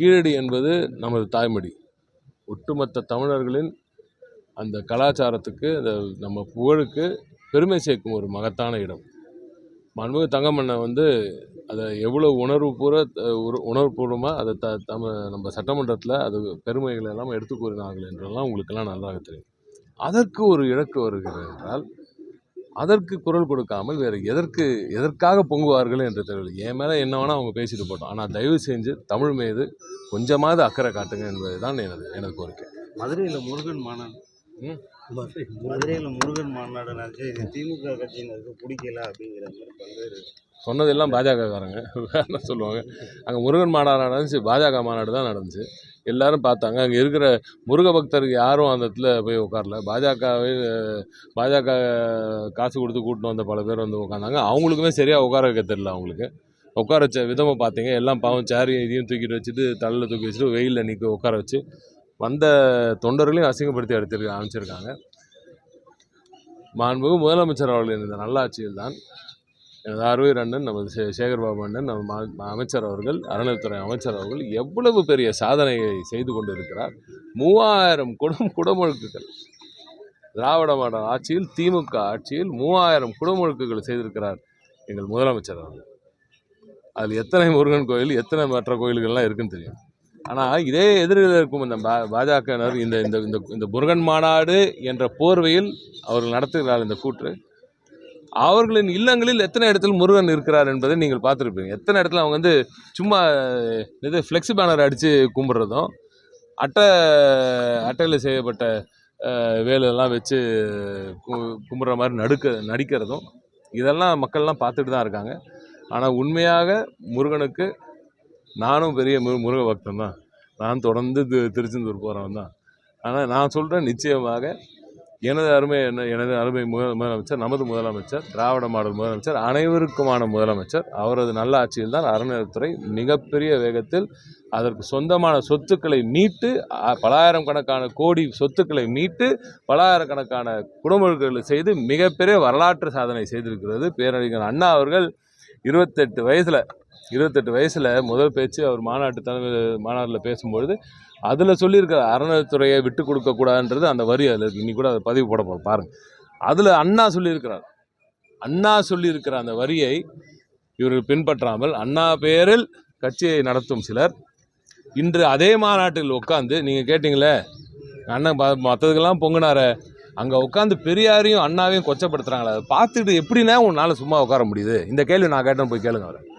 கீழடி என்பது நமது தாய்மொழி. ஒட்டுமொத்த தமிழர்களின் அந்த கலாச்சாரத்துக்கு, நம்ம புகழுக்கு பெருமை சேர்க்கும் ஒரு மகத்தான இடம். மாண்புமிகு தங்கமண்ணன் அதை எவ்வளோ உணர்வுபூர்வமாக அதை நம்ம சட்டமன்றத்தில் அது பெருமைகள் எல்லாம் எடுத்து கூறினார்கள் என்றெல்லாம் உங்களுக்கெல்லாம் நன்றாக தெரியும். அதற்கு ஒரு இலக்கு வருகிறது என்றால் அதற்கு குரல் கொடுக்காமல் வேறு எதற்காக பொங்குவார்கள் என்று தெரியவில்லை. என் மேலே என்ன வேணால் அவங்க பேசிட்டு போட்டோம். ஆனால் தயவு செஞ்சு தமிழ் மீது கொஞ்சமாவது அக்கறை காட்டுங்க என்பது தான் எனது கோரிக்கை. மதுரையில் முருகன் மாநாடு நினச்சி திமுக கட்சியினருக்கு பிடிக்கல அப்படிங்கிற மாதிரி பல்வேறு சொன்னதெல்லாம் பாஜகக்காரங்க என்ன சொல்லுவாங்க. அங்கே முருகன் மாநாடு நடந்துச்சு, பாஜக மாநாடு தான் நடந்துச்சு. எல்லாரும் பார்த்தாங்க. அங்கே இருக்கிற முருக பக்தருக்கு யாரும் அந்த இடத்துல போய் உட்காரல. பாஜக காசு கொடுத்து கூட்டின்னு வந்த பல பேர் உட்காந்தாங்க. அவங்களுக்குமே சரியாக உட்கார வைக்க தெரியல. அவங்களுக்கு உட்கார வச்ச விதமை பார்த்தீங்க. எல்லாம் பாவம் சேரையும் இதையும் தூக்கிட்டு வச்சுட்டு தலையில் தூக்கி வச்சுட்டு வெயிலில் நிற்க உட்கார வச்சு வந்த தொண்டர்களையும் அசிங்கப்படுத்தி அமைச்சிருக்காங்க. மாண்புமிகு முதலமைச்சர் அவர்களின் இந்த நல்லாட்சியில் தான் எனது அருமையர் அண்ணன் நமது சேகர்பாபு அண்ணன் நம்ம அமைச்சர் அவர்கள், அறநிலைத்துறை அமைச்சர் அவர்கள் எவ்வளவு பெரிய சாதனையை செய்து கொண்டு இருக்கிறார். 3000 குடமுழுக்குகள் திராவிட மாடல் ஆட்சியில், திமுக ஆட்சியில் 3000 குடமுழுக்குகள் செய்திருக்கிறார் எங்கள் முதலமைச்சர் அவர்கள். அதில் எத்தனை முருகன் கோயில், எத்தனை மற்ற கோயில்கள்லாம் இருக்குன்னு தெரியும். ஆனால் இதே எதிரில் இருக்கும் இந்த பாஜகவினர் இந்த முருகன் மாநாடு என்ற போர்வையில் அவர்கள் நடத்துகிறார் இந்த கூற்று. அவர்களின் இல்லங்களில் எத்தனை இடத்துல முருகன் இருக்கிறார் என்பதை நீங்கள் பார்த்துருப்பீங்க. எத்தனை இடத்துல அவங்க சும்மா ஃப்ளெக்ஸி பேனர் அடித்து கும்பிட்றதும், அட்டையில் செய்யப்பட்ட வேலையெல்லாம் வச்சு கும்பிட்ற மாதிரி நடிக்கிறதும், இதெல்லாம் மக்கள்லாம் பார்த்துட்டு தான் இருக்காங்க. ஆனால் உண்மையாக முருகனுக்கு நானும் பெரிய முருக பக்தன் தான். நான் தொடர்ந்து திருச்செந்தூர் போகிறவன் தான். ஆனால் நான் சொல்கிறேன், நிச்சயமாக எனது அருமை முதலமைச்சர், நமது முதலமைச்சர், திராவிட மாடல் முதலமைச்சர், அனைவருக்குமான முதலமைச்சர், அவரது நல்ல ஆட்சியில் தான் அறநிலையத்துறை மிகப்பெரிய வேகத்தில் அதற்கு சொந்தமான சொத்துக்களை மீட்டு, பலாயிரக்கணக்கான கோடி சொத்துக்களை மீட்டு, பலாயிரக்கணக்கான குடமுழுக்குகளை செய்து மிகப்பெரிய வரலாற்று சாதனை செய்திருக்கிறது. பேரறிஞர் அண்ணா அவர்கள் 28 வயசில் முதல் பேச்சு அவர் மாநாட்டில் பேசும்பொழுது அதில் சொல்லியிருக்கிற அறநிலையத்துறையை விட்டு கொடுக்கக்கூடாதுன்றது அந்த வரி அதில் இருக்குது. இன்னைக்கு கூட அதை பதிவு போட போகிறோம் பாருங்கள். அதில் அண்ணா சொல்லியிருக்கிற அந்த வரியை இவர்கள் பின்பற்றாமல் அண்ணா பெயரில் கட்சியை நடத்தும் சிலர் இன்று அதே மாநாட்டில் உட்காந்து, நீங்கள் கேட்டிங்களே அண்ணன் மற்றதுக்கெல்லாம் பொங்குனார, அங்கே உட்காந்து பெரியாரையும் அண்ணாவையும் கொச்சப்படுத்துகிறாங்களே, அதை பார்த்துட்டு எப்படின்னா உன்னால் சும்மா உட்கார முடியுது? இந்த கேள்வி நான் கேட்டேன், போய் கேளுங்க அவரை.